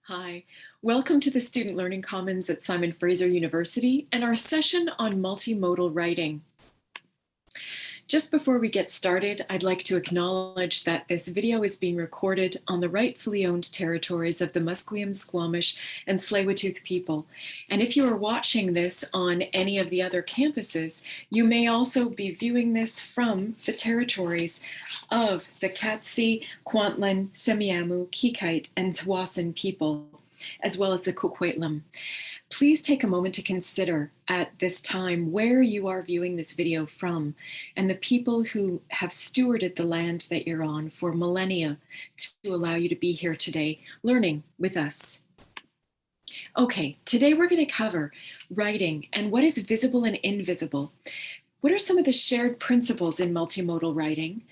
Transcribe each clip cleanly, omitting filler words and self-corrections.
Hi, welcome to the Student Learning Commons at Simon Fraser University and our session on multimodal writing. Just before we get started, I'd like to acknowledge that this video is being recorded on the rightfully owned territories of the Musqueam, Squamish, and Tsleil-Waututh people. And if you are watching this on any of the other campuses, you may also be viewing this from the territories of the Katsi, Kwantlen, Semiahmoo, Kikite, and Tawasin people, as well as the Coquitlam. Please take a moment to consider at this time where you are viewing this video from and the people who have stewarded the land that you're on for millennia to allow you to be here today learning with us. Okay, today we're going to cover writing and what is visible and invisible. What are some of the shared principles in multimodal writing?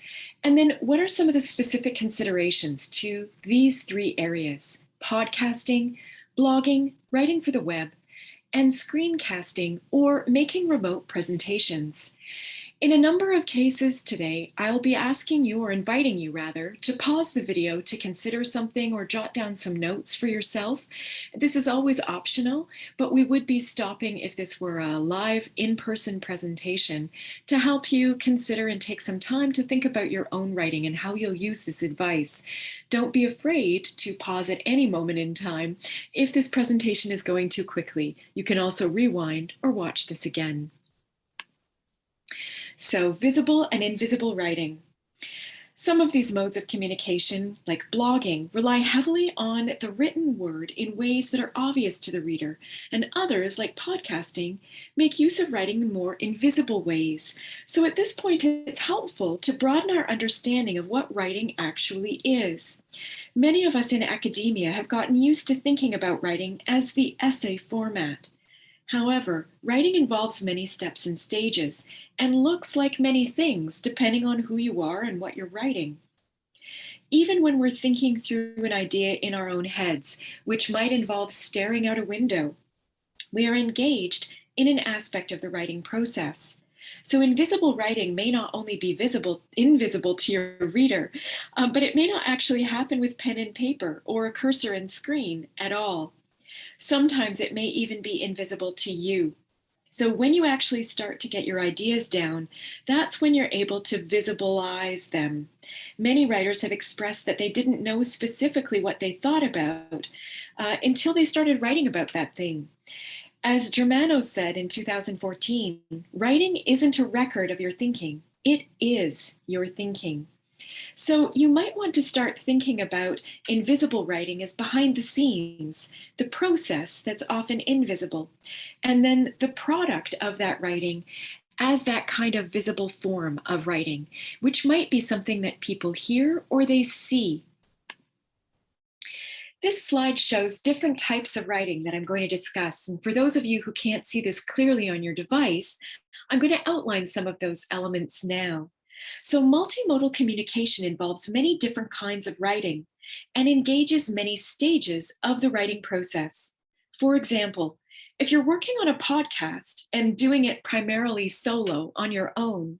And then what are some of the specific considerations to these three areas: podcasting, blogging, writing for the web, and screencasting or making remote presentations? In a number of cases today, I'll be asking you, or inviting you rather, to pause the video to consider something or jot down some notes for yourself. This is always optional, but we would be stopping if this were a live in-person presentation to help you consider and take some time to think about your own writing and how you'll use this advice. Don't be afraid to pause at any moment in time if this presentation is going too quickly. You can also rewind or watch this again. So, visible and invisible writing. Some of these modes of communication, like blogging, rely heavily on the written word in ways that are obvious to the reader, and others, like podcasting, make use of writing in more invisible ways. So at this point, it's helpful to broaden our understanding of what writing actually is. Many of us in academia have gotten used to thinking about writing as the essay format. However, writing involves many steps and stages and looks like many things depending on who you are and what you're writing. Even when we're thinking through an idea in our own heads, which might involve staring out a window, we are engaged in an aspect of the writing process. So invisible writing may not only be invisible to your reader, but it may not actually happen with pen and paper or a cursor and screen at all. Sometimes it may even be invisible to you. So when you actually start to get your ideas down, that's when you're able to visibilize them. Many writers have expressed that they didn't know specifically what they thought about until they started writing about that thing. As Germano said in 2014, writing isn't a record of your thinking, it is your thinking. So you might want to start thinking about invisible writing as behind the scenes, the process that's often invisible, and then the product of that writing as that kind of visible form of writing, which might be something that people hear or they see. This slide shows different types of writing that I'm going to discuss. And for those of you who can't see this clearly on your device, I'm going to outline some of those elements now. So multimodal communication involves many different kinds of writing and engages many stages of the writing process. For example, if you're working on a podcast and doing it primarily solo on your own,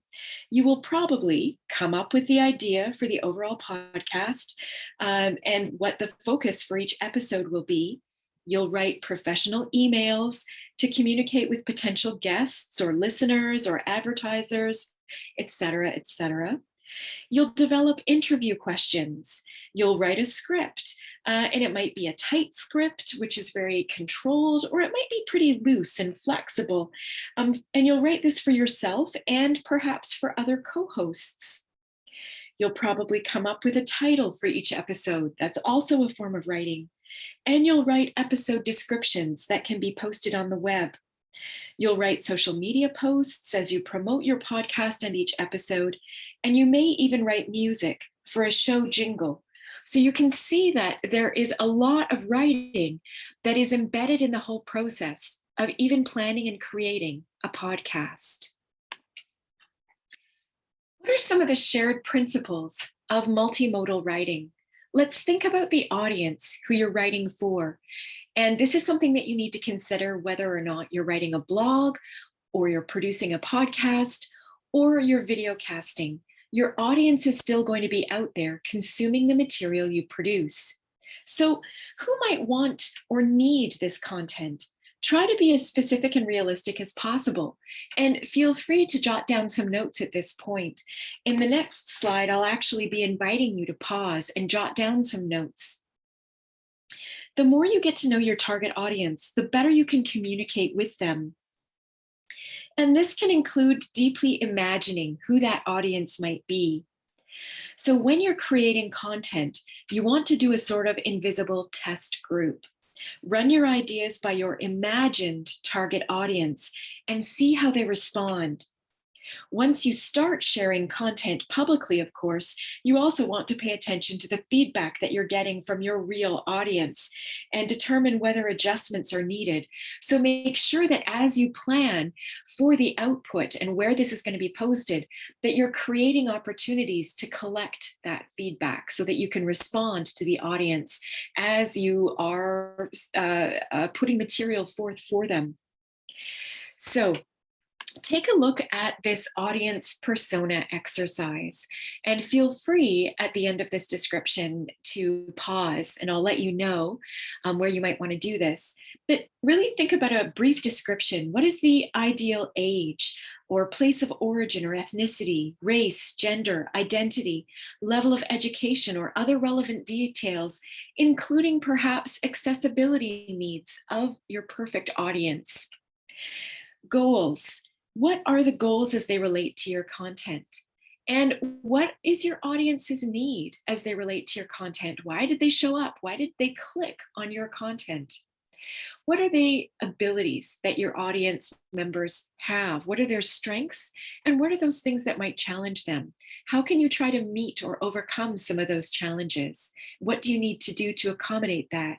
you will probably come up with the idea for the overall podcast and what the focus for each episode will be. You'll write professional emails to communicate with potential guests or listeners or advertisers, etc., etc. You'll develop interview questions. You'll write a script, and it might be a tight script, which is very controlled, or it might be pretty loose and flexible. And you'll write this for yourself and perhaps for other co-hosts. You'll probably come up with a title for each episode. That's also a form of writing. And you'll write episode descriptions that can be posted on the web. You'll write social media posts as you promote your podcast and each episode, and you may even write music for a show jingle. So you can see that there is a lot of writing that is embedded in the whole process of even planning and creating a podcast. What are some of the shared principles of multimodal writing? Let's think about the audience who you're writing for. And this is something that you need to consider whether or not you're writing a blog or you're producing a podcast or you're video casting. Your audience is still going to be out there consuming the material you produce. So, who might want or need this content? Try to be as specific and realistic as possible, and feel free to jot down some notes at this point. In the next slide, I'll actually be inviting you to pause and jot down some notes. The more you get to know your target audience, the better you can communicate with them. And this can include deeply imagining who that audience might be. So when you're creating content, you want to do a sort of invisible test group. Run your ideas by your imagined target audience and see how they respond. Once you start sharing content publicly, of course, you also want to pay attention to the feedback that you're getting from your real audience and determine whether adjustments are needed. So make sure that as you plan for the output and where this is going to be posted, that you're creating opportunities to collect that feedback so that you can respond to the audience as you are putting material forth for them. So take a look at this audience persona exercise and feel free at the end of this description to pause, and I'll let you know where you might want to do this. But really think about a brief description. What is the ideal age or place of origin or ethnicity, race, gender, identity, level of education, or other relevant details, including perhaps accessibility needs of your perfect audience? Goals. What are the goals as they relate to your content? And what is your audience's need as they relate to your content? Why did they show up? Why did they click on your content? What are the abilities that your audience members have? What are their strengths? And what are those things that might challenge them? How can you try to meet or overcome some of those challenges? What do you need to do to accommodate that?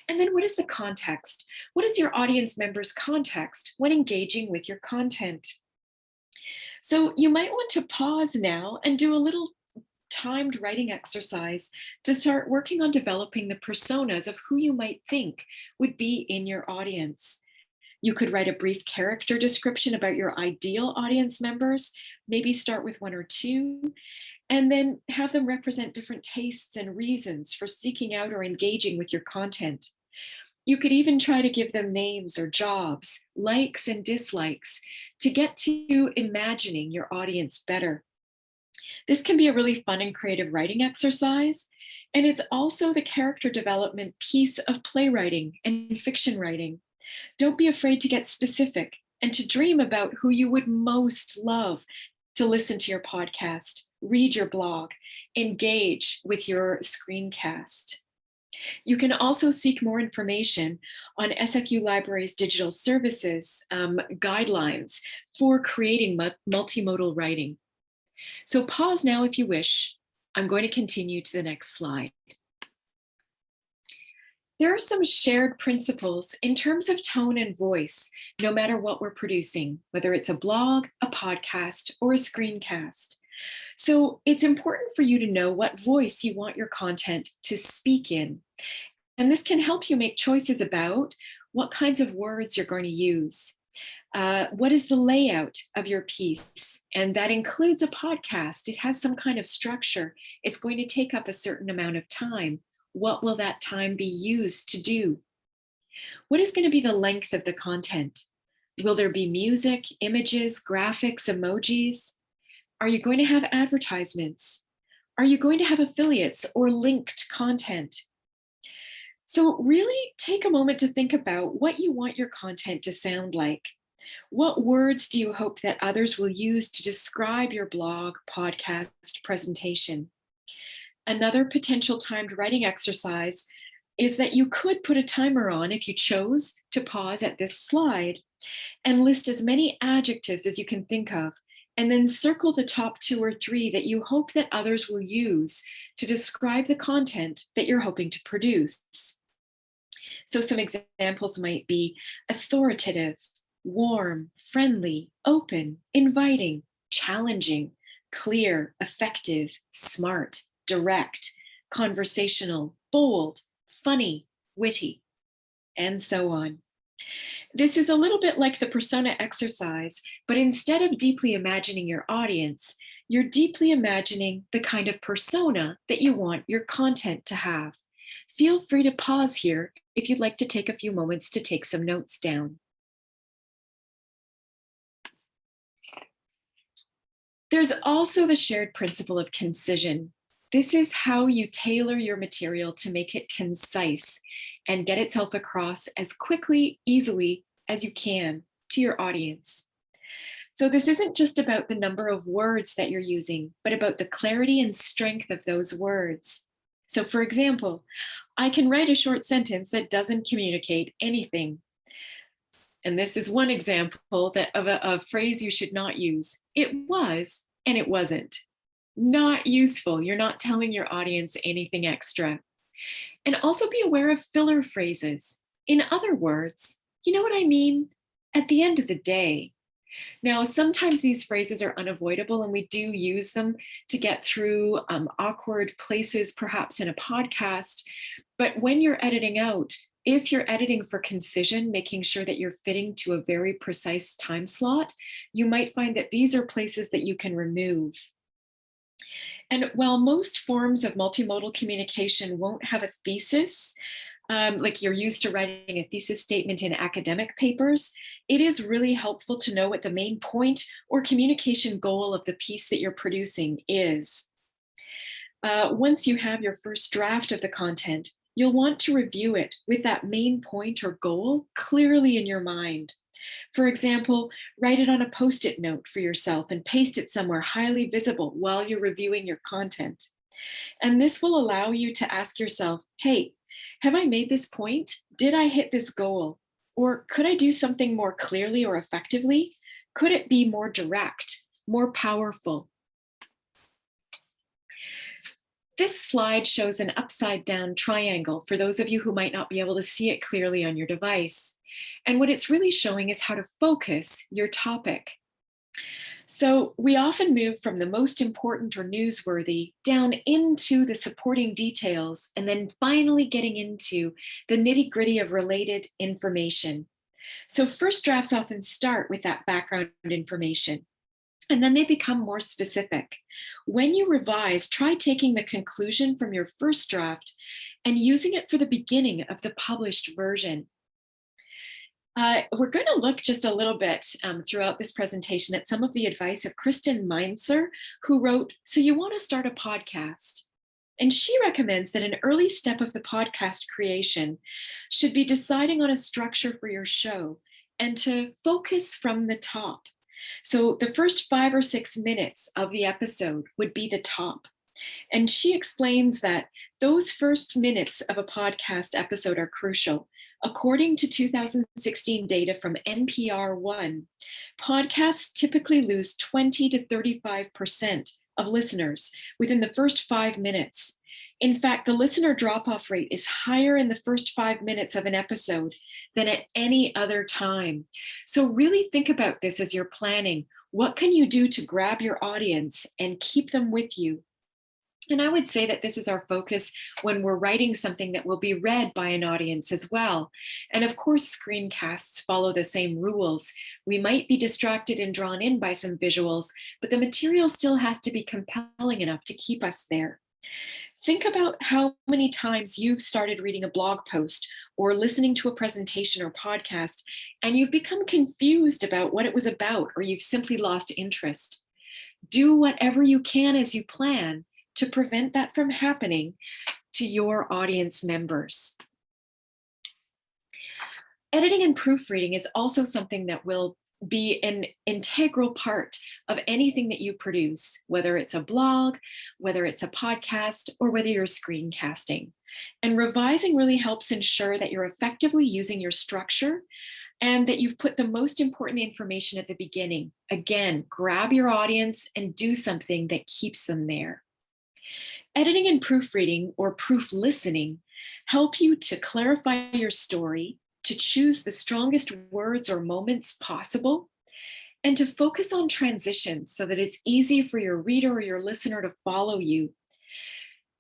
And then what is the context? What is your audience member's context when engaging with your content? So you might want to pause now and do a little timed writing exercise to start working on developing the personas of who you might think would be in your audience. You could write a brief character description about your ideal audience members, maybe start with one or two, and then have them represent different tastes and reasons for seeking out or engaging with your content. You could even try to give them names or jobs, likes and dislikes, to get to imagining your audience better. This can be a really fun and creative writing exercise, and it's also the character development piece of playwriting and fiction writing. Don't be afraid to get specific and to dream about who you would most love to listen to your podcast, read your blog, engage with your screencast. You can also seek more information on SFU Library's digital services guidelines for creating multimodal writing. So pause now if you wish. I'm going to continue to the next slide. There are some shared principles in terms of tone and voice, no matter what we're producing, whether it's a blog, a podcast, or a screencast. So it's important for you to know what voice you want your content to speak in. And this can help you make choices about what kinds of words you're going to use. What is the layout of your piece? And that includes a podcast. It has some kind of structure. It's going to take up a certain amount of time. What will that time be used to do? What is going to be the length of the content? Will there be music, images, graphics, emojis? Are you going to have advertisements? Are you going to have affiliates or linked content? So really take a moment to think about what you want your content to sound like. What words do you hope that others will use to describe your blog, podcast, presentation? Another potential timed writing exercise is that you could put a timer on if you chose to pause at this slide and list as many adjectives as you can think of, and then circle the top 2 or 3 that you hope that others will use to describe the content that you're hoping to produce. So some examples might be authoritative, warm, friendly, open, inviting, challenging, clear, effective, smart, direct, conversational, bold, funny, witty, and so on. This is a little bit like the persona exercise, but instead of deeply imagining your audience, you're deeply imagining the kind of persona that you want your content to have. Feel free to pause here if you'd like to take a few moments to take some notes down. There's also the shared principle of concision. This is how you tailor your material to make it concise and get itself across as quickly, easily as you can to your audience. So this isn't just about the number of words that you're using, but about the clarity and strength of those words. So for example, I can write a short sentence that doesn't communicate anything. And this is one example of a phrase you should not use. It was, and it wasn't. Not useful. You're not telling your audience anything extra. And also be aware of filler phrases. In other words, you know what I mean? At the end of the day. Now, sometimes these phrases are unavoidable and we do use them to get through awkward places, perhaps in a podcast. But when you're editing out, if you're editing for concision, making sure that you're fitting to a very precise time slot, you might find that these are places that you can remove. And while most forms of multimodal communication won't have a thesis, like you're used to writing a thesis statement in academic papers, it is really helpful to know what the main point or communication goal of the piece that you're producing is. Once you have your first draft of the content, you'll want to review it with that main point or goal clearly in your mind. For example, write it on a Post-it note for yourself and paste it somewhere highly visible while you're reviewing your content. And this will allow you to ask yourself, hey, have I made this point? Did I hit this goal? Or could I do something more clearly or effectively? Could it be more direct, more powerful? This slide shows an upside down triangle for those of you who might not be able to see it clearly on your device. And what it's really showing is how to focus your topic. So we often move from the most important or newsworthy down into the supporting details and then finally getting into the nitty-gritty of related information. So first drafts often start with that background information, and then they become more specific. When you revise, try taking the conclusion from your first draft and using it for the beginning of the published version. We're going to look just a little bit throughout this presentation at some of the advice of Kristen Meinzer, who wrote, "So you want to start a podcast?" And she recommends that an early step of the podcast creation should be deciding on a structure for your show and to focus from the top. So the first 5 or 6 minutes of the episode would be the top. And she explains that those first minutes of a podcast episode are crucial. According to 2016 data from NPR One, podcasts typically lose 20 to 35% of listeners within the first 5 minutes. In fact, the listener drop-off rate is higher in the first 5 minutes of an episode than at any other time. So really think about this as you're planning. What can you do to grab your audience and keep them with you? And I would say that this is our focus when we're writing something that will be read by an audience as well. And of course, screencasts follow the same rules. We might be distracted and drawn in by some visuals, but the material still has to be compelling enough to keep us there. Think about how many times you've started reading a blog post or listening to a presentation or podcast, and you've become confused about what it was about, or you've simply lost interest. Do whatever you can as you plan to prevent that from happening to your audience members. Editing and proofreading is also something that will be an integral part of anything that you produce, whether it's a blog, whether it's a podcast, or whether you're screencasting. And revising really helps ensure that you're effectively using your structure and that you've put the most important information at the beginning. Again, grab your audience and do something that keeps them there. Editing and proofreading, or proof listening, help you to clarify your story, to choose the strongest words or moments possible, and to focus on transitions so that it's easy for your reader or your listener to follow you.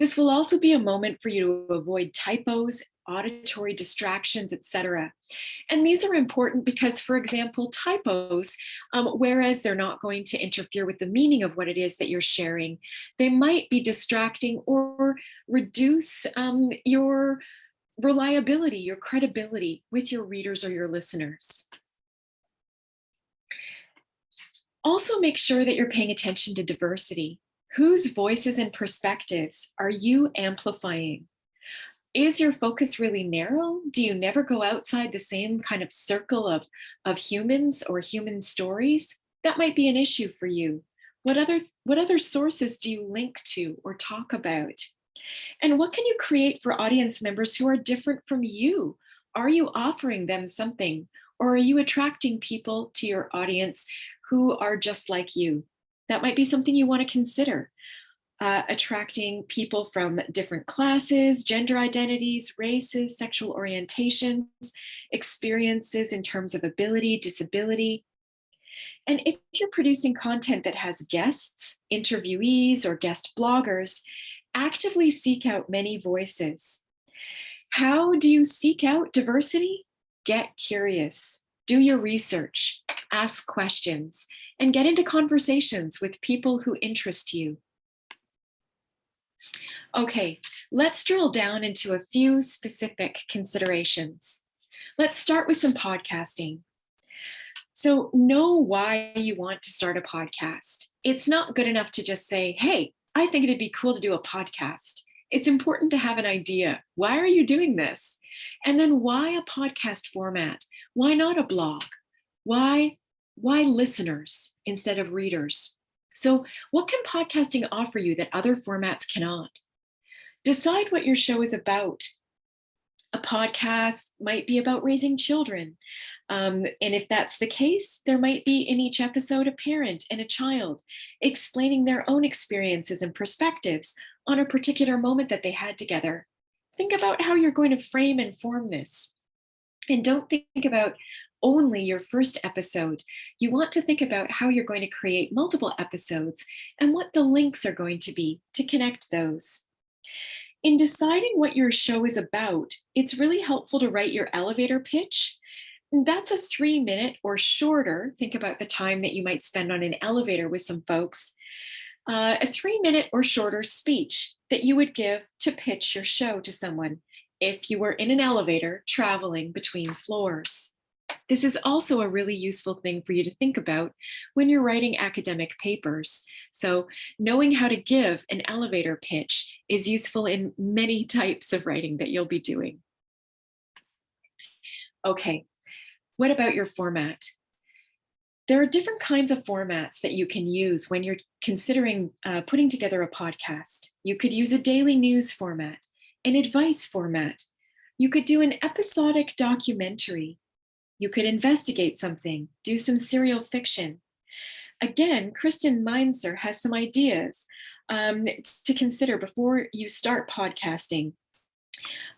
This will also be a moment for you to avoid typos, auditory distractions, etc. And these are important because, for example, typos, whereas they're not going to interfere with the meaning of what it is that you're sharing, they might be distracting or reduce your reliability, your credibility with your readers or your listeners. Also, make sure that you're paying attention to diversity. Whose voices and perspectives are you amplifying? Is your focus really narrow? Do you never go outside the same kind of circle of humans or human stories? That might be an issue for you. What other sources do you link to or talk about? And what can you create for audience members who are different from you? Are you offering them something, or are you attracting people to your audience who are just like you? That might be something you want to consider. Attracting people from different classes, gender identities, races, sexual orientations, experiences in terms of ability, disability. And if you're producing content that has guests, interviewees, or guest bloggers, actively seek out many voices. How do you seek out diversity? Get curious, do your research, ask questions, and get into conversations with people who interest you. Okay, let's drill down into a few specific considerations. Let's start with some podcasting. So know why you want to start a podcast. It's not good enough to just say, hey, I think it'd be cool to do a podcast. It's important to have an idea. Why are you doing this? And then why a podcast format? Why not a blog? Why listeners instead of readers? So what can podcasting offer you that other formats cannot? Decide what your show is about. A podcast might be about raising children. And if that's the case, there might be in each episode a parent and a child explaining their own experiences and perspectives on a particular moment that they had together. Think about how you're going to frame and form this. And don't think about only your first episode. You want to think about how you're going to create multiple episodes and what the links are going to be to connect those. In deciding what your show is about, it's really helpful to write your elevator pitch. That's a 3-minute or shorter. Think about the time that you might spend on an elevator with some folks. A 3-minute or shorter speech that you would give to pitch your show to someone if you were in an elevator traveling between floors. This is also a really useful thing for you to think about when you're writing academic papers. So knowing how to give an elevator pitch is useful in many types of writing that you'll be doing. Okay, what about your format? There are different kinds of formats that you can use when you're considering putting together a podcast. You could use a daily news format, an advice format. You could do an episodic documentary. You could investigate something, do some serial fiction. Again, Kristen Meinzer has some ideas to consider before you start podcasting.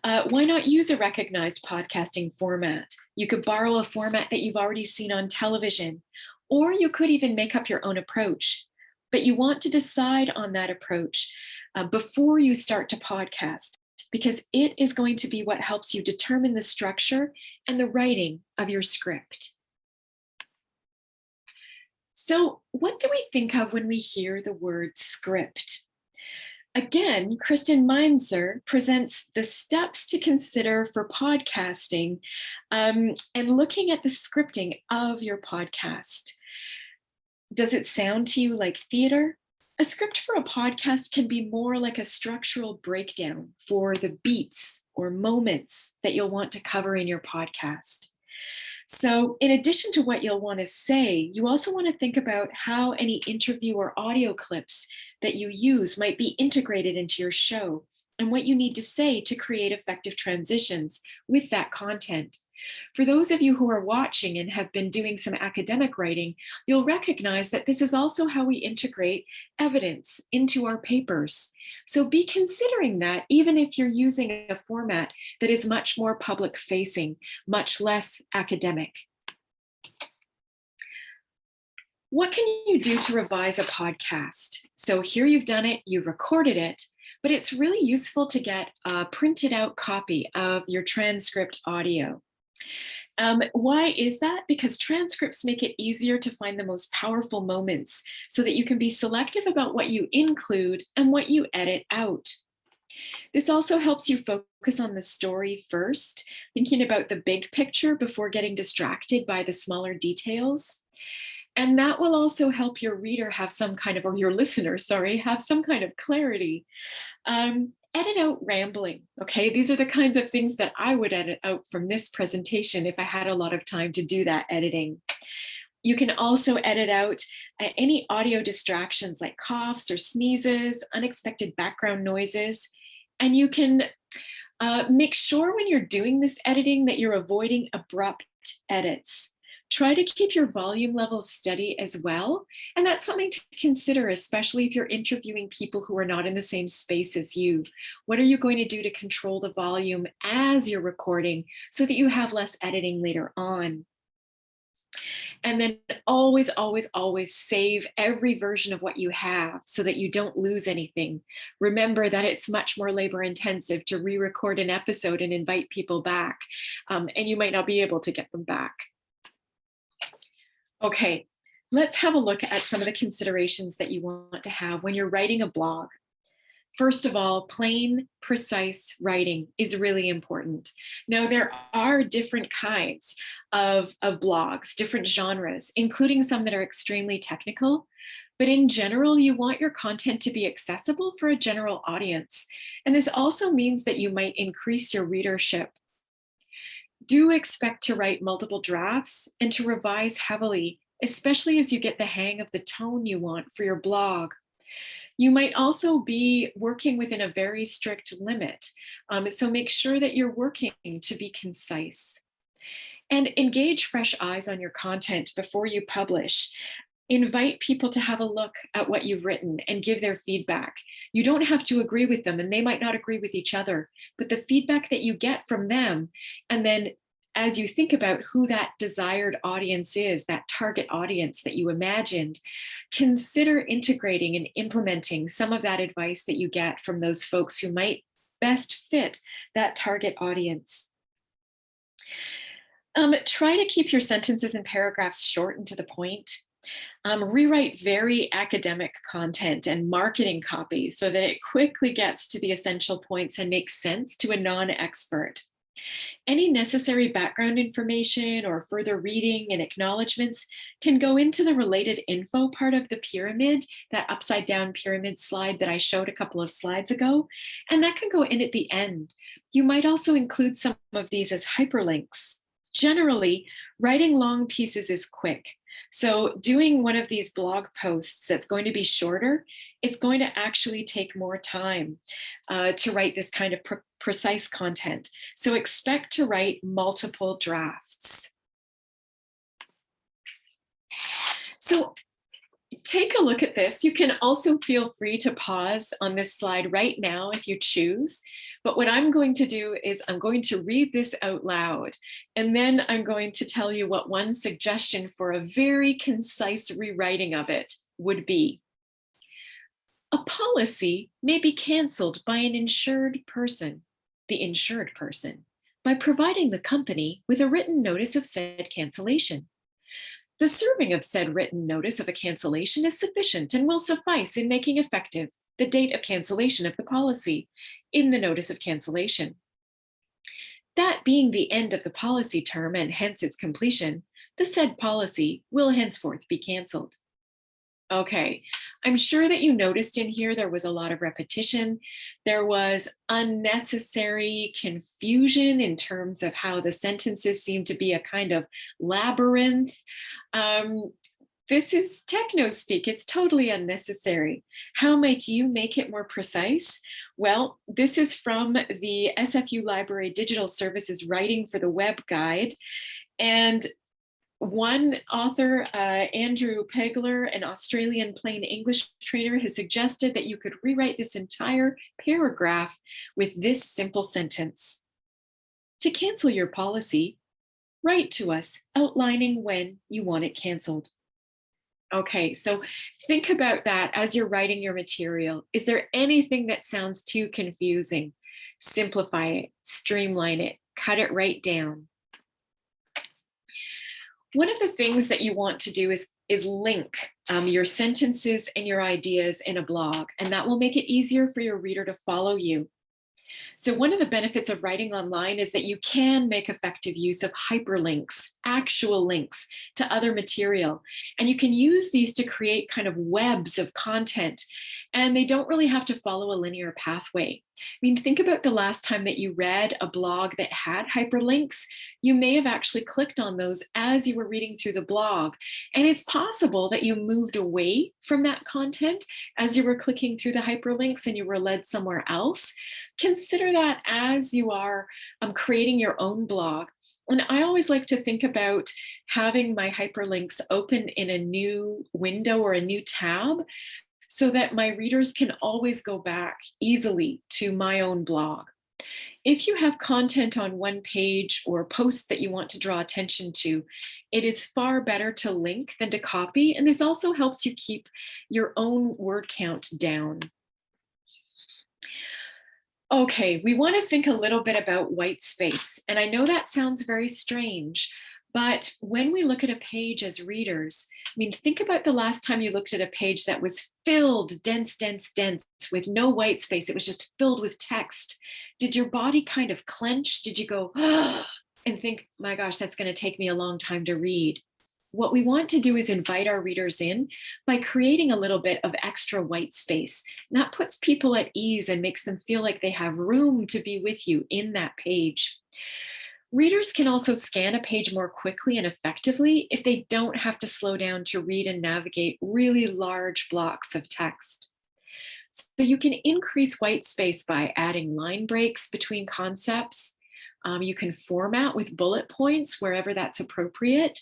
Why not use a recognized podcasting format? You could borrow a format that you've already seen on television, or you could even make up your own approach. But you want to decide on that approach before you start to podcast, because it is going to be what helps you determine the structure and the writing of your script. So, what do we think of when we hear the word script? Again, Kristen Meinzer presents the steps to consider for podcasting and looking at the scripting of your podcast. Does it sound to you like theater? A script for a podcast can be more like a structural breakdown for the beats or moments that you'll want to cover in your podcast. So in addition to what you'll want to say, you also want to think about how any interview or audio clips that you use might be integrated into your show and what you need to say to create effective transitions with that content. For those of you who are watching and have been doing some academic writing, you'll recognize that this is also how we integrate evidence into our papers. So be considering that even if you're using a format that is much more public facing, much less academic. What can you do to revise a podcast? So here you've done it, you've recorded it, but it's really useful to get a printed out copy of your transcript audio. Why is that? Because transcripts make it easier to find the most powerful moments so that you can be selective about what you include and what you edit out. This also helps you focus on the story first, thinking about the big picture before getting distracted by the smaller details. And that will also help your reader have some kind of, or your listener, sorry, have some kind of clarity. Edit out rambling, okay? These are the kinds of things that I would edit out from this presentation if I had a lot of time to do that editing. You can also edit out any audio distractions like coughs or sneezes, unexpected background noises, and you can make sure when you're doing this editing that you're avoiding abrupt edits. Try to keep your volume levels steady as well. And that's something to consider, especially if you're interviewing people who are not in the same space as you. What are you going to do to control the volume as you're recording so that you have less editing later on? And then always, always, always save every version of what you have so that you don't lose anything. Remember that it's much more labor intensive to re-record an episode and invite people back, and you might not be able to get them back. Okay, let's have a look at some of the considerations that you want to have when you're writing a blog. First of all, plain, precise writing is really important. Now, there are different kinds of blogs, different genres, including some that are extremely technical. But in general, you want your content to be accessible for a general audience. And this also means that you might increase your readership. Do expect to write multiple drafts and to revise heavily, especially as you get the hang of the tone you want for your blog. You might also be working within a very strict limit, so make sure that you're working to be concise. And engage fresh eyes on your content before you publish. Invite people to have a look at what you've written and give their feedback. You don't have to agree with them, and they might not agree with each other, but the feedback that you get from them, and then as you think about who that desired audience is, that target audience that you imagined, consider integrating and implementing some of that advice that you get from those folks who might best fit that target audience. Try to keep your sentences and paragraphs short and to the point. Rewrite very academic content and marketing copy so that it quickly gets to the essential points and makes sense to a non-expert. Any necessary background information or further reading and acknowledgements can go into the related info part of the pyramid, that upside down pyramid slide that I showed a couple of slides ago, and that can go in at the end. You might also include some of these as hyperlinks. Generally, writing long pieces is quick. So doing one of these blog posts that's going to be shorter, it's going to actually take more time to write this kind of precise content. So expect to write multiple drafts. So take a look at this. You can also feel free to pause on this slide right now if you choose. But what I'm going to do is I'm going to read this out loud, and then I'm going to tell you what one suggestion for a very concise rewriting of it would be. A policy may be canceled by an insured person, the insured person, by providing the company with a written notice of said cancellation. The serving of said written notice of a cancellation is sufficient and will suffice in making effective the date of cancellation of the policy in the notice of cancellation. That being the end of the policy term and hence its completion, the said policy will henceforth be canceled. Okay, I'm sure that you noticed in here there was a lot of repetition. There was unnecessary confusion in terms of how the sentences seem to be a kind of labyrinth. This is techno speak. It's totally unnecessary. How might you make it more precise? Well, this is from the SFU Library Digital Services Writing for the Web Guide. And one author, Andrew Pegler, an Australian plain English trainer, has suggested that you could rewrite this entire paragraph with this simple sentence. To cancel your policy, write to us outlining when you want it canceled. Okay, so think about that as you're writing your material. Is there anything that sounds too confusing? Simplify it, streamline it, cut it right down. One of the things that you want to do is link your sentences and your ideas in a blog, and that will make it easier for your reader to follow you. So one of the benefits of writing online is that you can make effective use of hyperlinks, actual links to other material. And you can use these to create kind of webs of content. And they don't really have to follow a linear pathway. I mean, think about the last time that you read a blog that had hyperlinks. You may have actually clicked on those as you were reading through the blog. And it's possible that you moved away from that content as you were clicking through the hyperlinks and you were led somewhere else. Consider that as you are creating your own blog. And I always like to think about having my hyperlinks open in a new window or a new tab so that my readers can always go back easily to my own blog. If you have content on one page or post that you want to draw attention to, it is far better to link than to copy. And this also helps you keep your own word count down. Okay, we want to think a little bit about white space. And I know that sounds very strange, but when we look at a page as readers, I mean, think about the last time you looked at a page that was filled, dense, with no white space. It was just filled with text. Did your body kind of clench? Did you go, and think, my gosh, that's going to take me a long time to read? What we want to do is invite our readers in by creating a little bit of extra white space. And that puts people at ease and makes them feel like they have room to be with you in that page. Readers can also scan a page more quickly and effectively if they don't have to slow down to read and navigate really large blocks of text. So you can increase white space by adding line breaks between concepts. You can format with bullet points wherever that's appropriate.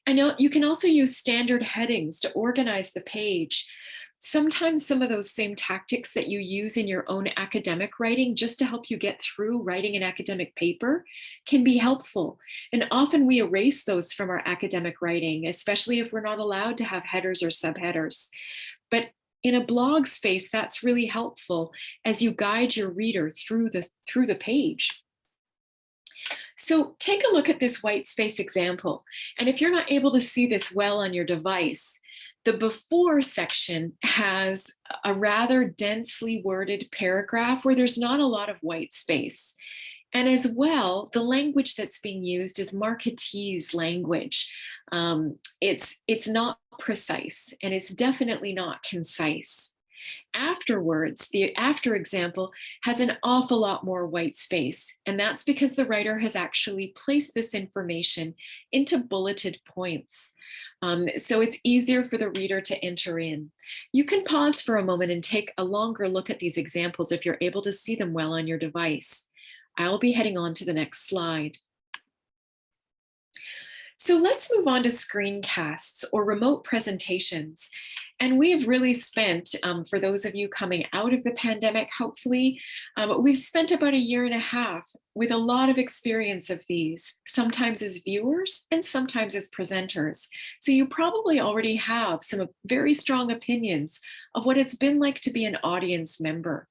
And you can also use standard headings to organize the page. Sometimes some of those same tactics that you use in your own academic writing just to help you get through writing an academic paper can be helpful. And often we erase those from our academic writing, especially if we're not allowed to have headers or subheaders. But in a blog space, that's really helpful as you guide your reader through the page. So take a look at this white space example. And if you're not able to see this well on your device, the before section has a rather densely worded paragraph where there's not a lot of white space. And as well, the language that's being used is marketee's language. It's not precise, and it's definitely not concise. Afterwards, the after example has an awful lot more white space, and that's because the writer has actually placed this information into bulleted points. So it's easier for the reader to enter in. You can pause for a moment and take a longer look at these examples if you're able to see them well on your device. I'll be heading on to the next slide. So let's move on to screencasts or remote presentations. And we have really spent, for those of you coming out of the pandemic, hopefully, we've spent about 1.5 years with a lot of experience of these, sometimes as viewers and sometimes as presenters. So you probably already have some very strong opinions of what it's been like to be an audience member.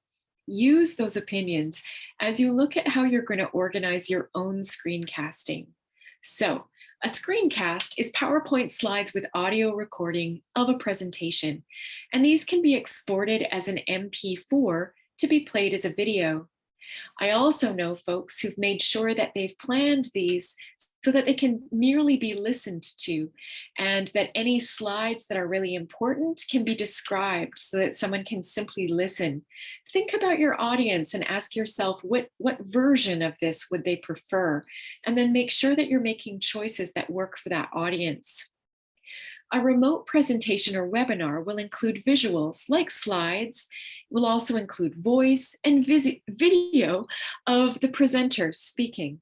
Use those opinions as you look at how you're going to organize your own screencasting. So, a screencast is PowerPoint slides with audio recording of a presentation, and these can be exported as an MP4 to be played as a video. I also know folks who've made sure that they've planned these so that they can merely be listened to, and that any slides that are really important can be described so that someone can simply listen. Think about your audience and ask yourself what version of this would they prefer, and then make sure that you're making choices that work for that audience. A remote presentation or webinar will include visuals like slides. It will also include voice and video of the presenter speaking.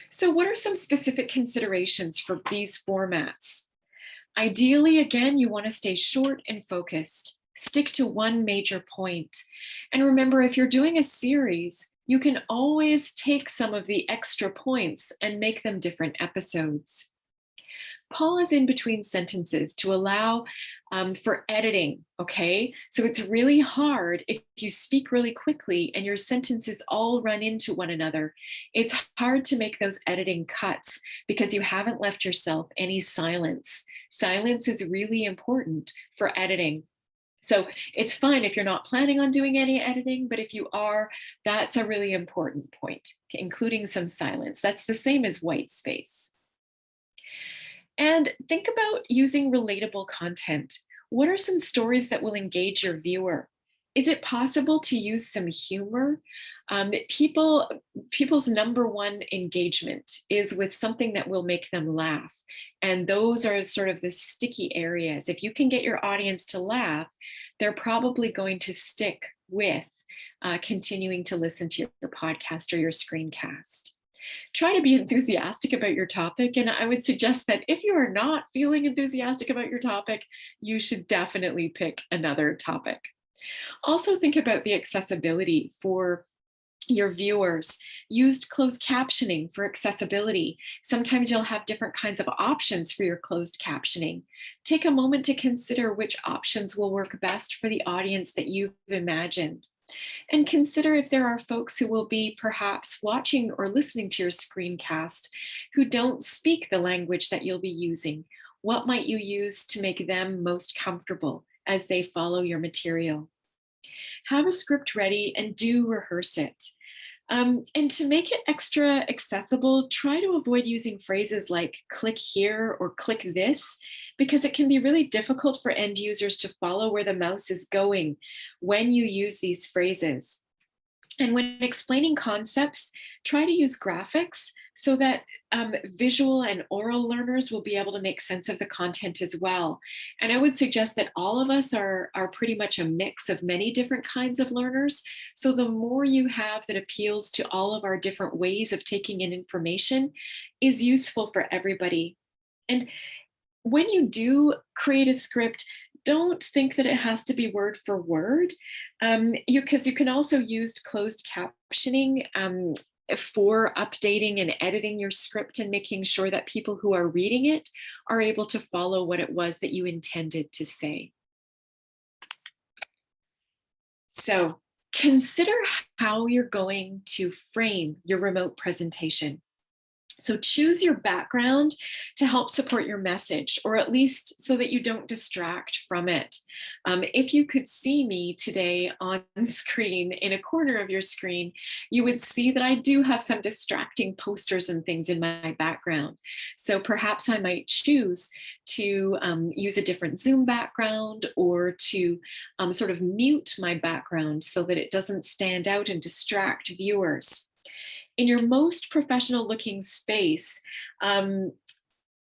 So what are some specific considerations for these formats? Ideally, again, you want to stay short and focused. Stick to one major point. And remember, if you're doing a series, you can always take some of the extra points and make them different episodes. Pause in between sentences to allow for editing, okay? So it's really hard if you speak really quickly and your sentences all run into one another. It's hard to make those editing cuts because you haven't left yourself any silence. Silence is really important for editing. So it's fine if you're not planning on doing any editing, but if you are, that's a really important point, including some silence. That's the same as white space. And think about using relatable content. What are some stories that will engage your viewer? Is it possible to use some humor? People's number one engagement is with something that will make them laugh. And those are sort of the sticky areas. If you can get your audience to laugh, they're probably going to stick with continuing to listen to your podcast or your screencast. Try to be enthusiastic about your topic. And I would suggest that if you are not feeling enthusiastic about your topic, you should definitely pick another topic. Also think about the accessibility for your viewers. Use closed captioning for accessibility. Sometimes you'll have different kinds of options for your closed captioning. Take a moment to consider which options will work best for the audience that you've imagined. And consider if there are folks who will be perhaps watching or listening to your screencast who don't speak the language that you'll be using. What might you use to make them most comfortable as they follow your material? Have a script ready and do rehearse it. And to make it extra accessible, try to avoid using phrases like click here or click this, because it can be really difficult for end users to follow where the mouse is going when you use these phrases. And when explaining concepts, try to use graphics so that visual and oral learners will be able to make sense of the content as well. And I would suggest that all of us are pretty much a mix of many different kinds of learners. So the more you have that appeals to all of our different ways of taking in information is useful for everybody. And when you do create a script, don't think that it has to be word for word, because you can also use closed captioning for updating and editing your script and making sure that people who are reading it are able to follow what it was that you intended to say. So consider how you're going to frame your remote presentation. So choose your background to help support your message, or at least so that you don't distract from it. If you could see me today on screen, in a corner of your screen, you would see that I do have some distracting posters and things in my background. So perhaps I might choose to use a different Zoom background, or to sort of mute my background so that it doesn't stand out and distract viewers. In your most professional looking space,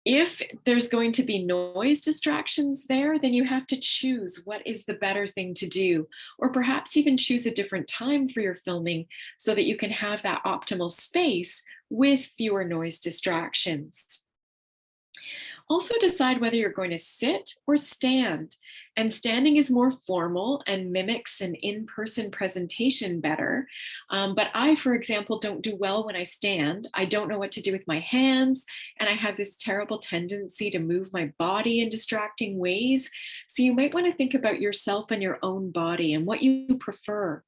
if there's going to be noise distractions there, then you have to choose what is the better thing to do, or perhaps even choose a different time for your filming so that you can have that optimal space with fewer noise distractions. Also decide whether you're going to sit or stand. And standing is more formal and mimics an in-person presentation better. But I, for example, don't do well when I stand. I don't know what to do with my hands, and I have this terrible tendency to move my body in distracting ways. So you might want to think about yourself and your own body and what you prefer.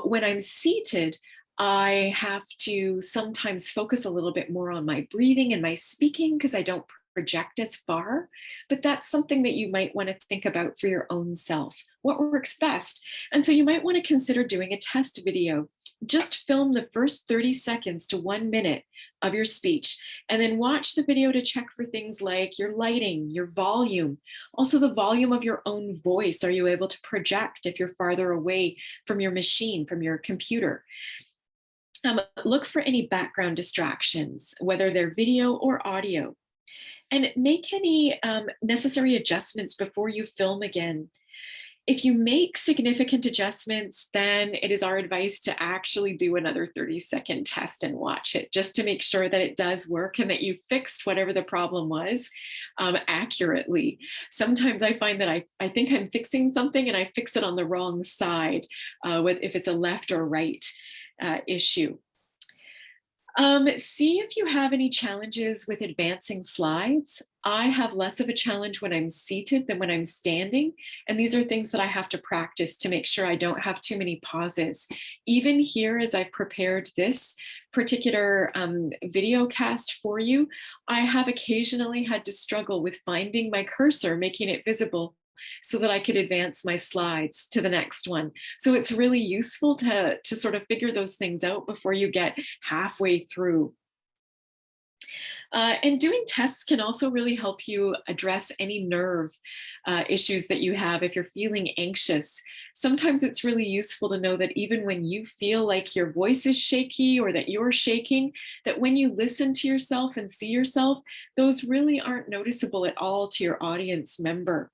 When I'm seated, I have to sometimes focus a little bit more on my breathing and my speaking because I don't project as far, but that's something that you might want to think about for your own self. What works best? And so you might want to consider doing a test video. Just film the first 30 seconds to 1 minute of your speech, and then watch the video to check for things like your lighting, your volume, also the volume of your own voice. Are you able to project if you're farther away from your machine, from your computer? Look for any background distractions, whether they're video or audio, and make any necessary adjustments before you film again. If you make significant adjustments, then it is our advice to actually do another 30-second test and watch it, just to make sure that it does work and that you fixed whatever the problem was accurately. Sometimes I find that I think I'm fixing something and I fix it on the wrong side, if it's a left or right issue. See if you have any challenges with advancing slides. I have less of a challenge when I'm seated than when I'm standing. And these are things that I have to practice to make sure I don't have too many pauses. Even here, as I've prepared this particular video cast for you, I have occasionally had to struggle with finding my cursor, making it visible so that I could advance my slides to the next one. So it's really useful to sort of figure those things out before you get halfway through. And doing tests can also really help you address any nerve issues that you have if you're feeling anxious. Sometimes it's really useful to know that even when you feel like your voice is shaky or that you're shaking, that when you listen to yourself and see yourself, those really aren't noticeable at all to your audience member.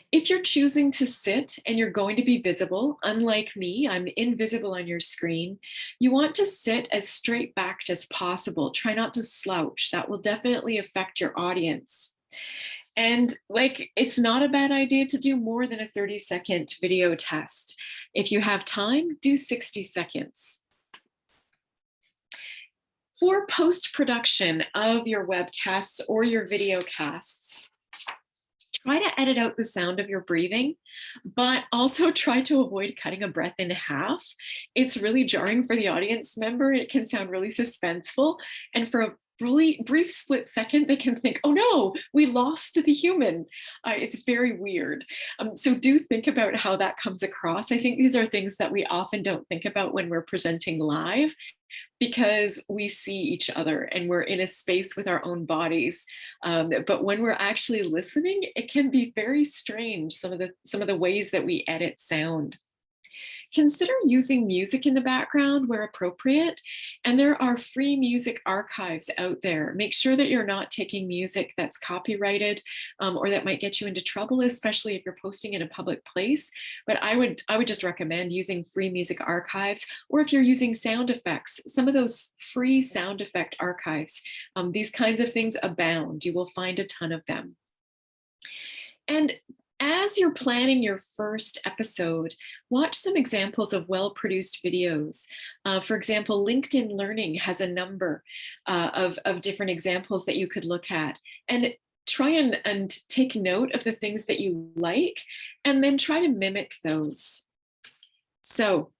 If you're choosing to sit and you're going to be visible, unlike me, I'm invisible on your screen, you want to sit as straight backed as possible. Try not to slouch. That will definitely affect your audience. And it's not a bad idea to do more than a 30-second video test. If you have time, do 60 seconds. For post-production of your webcasts or your video casts, try to edit out the sound of your breathing, but also try to avoid cutting a breath in half. It's really jarring for the audience member. It can sound really suspenseful. And for a really brief split second, they can think, oh no, we lost the human. It's very weird. So do think about how that comes across. I think these are things that we often don't think about when we're presenting live, because we see each other and we're in a space with our own bodies. But when we're actually listening, it can be very strange, some of the ways that we edit sound. Consider using music in the background where appropriate, and there are free music archives out there. Make sure that you're not taking music that's copyrighted or that might get you into trouble, especially if you're posting in a public place. But I would just recommend using free music archives, or if you're using sound effects, some of those free sound effect archives. These kinds of things abound. You will find a ton of them. And as you're planning your first episode, watch some examples of well-produced videos. For example, LinkedIn Learning has a number of different examples that you could look at. And try and take note of the things that you like, and then try to mimic those. So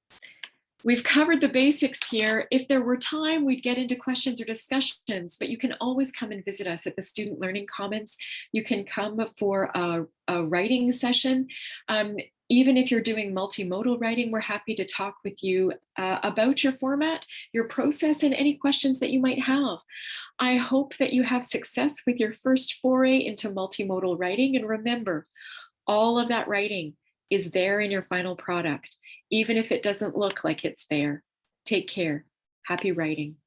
we've covered the basics here. If there were time, we'd get into questions or discussions, but you can always come and visit us at the Student Learning Commons. You can come for a writing session. Even if you're doing multimodal writing, we're happy to talk with you about your format, your process, and any questions that you might have. I hope that you have success with your first foray into multimodal writing. And remember, all of that writing is there in your final product, even if it doesn't look like it's there. Take care. Happy writing.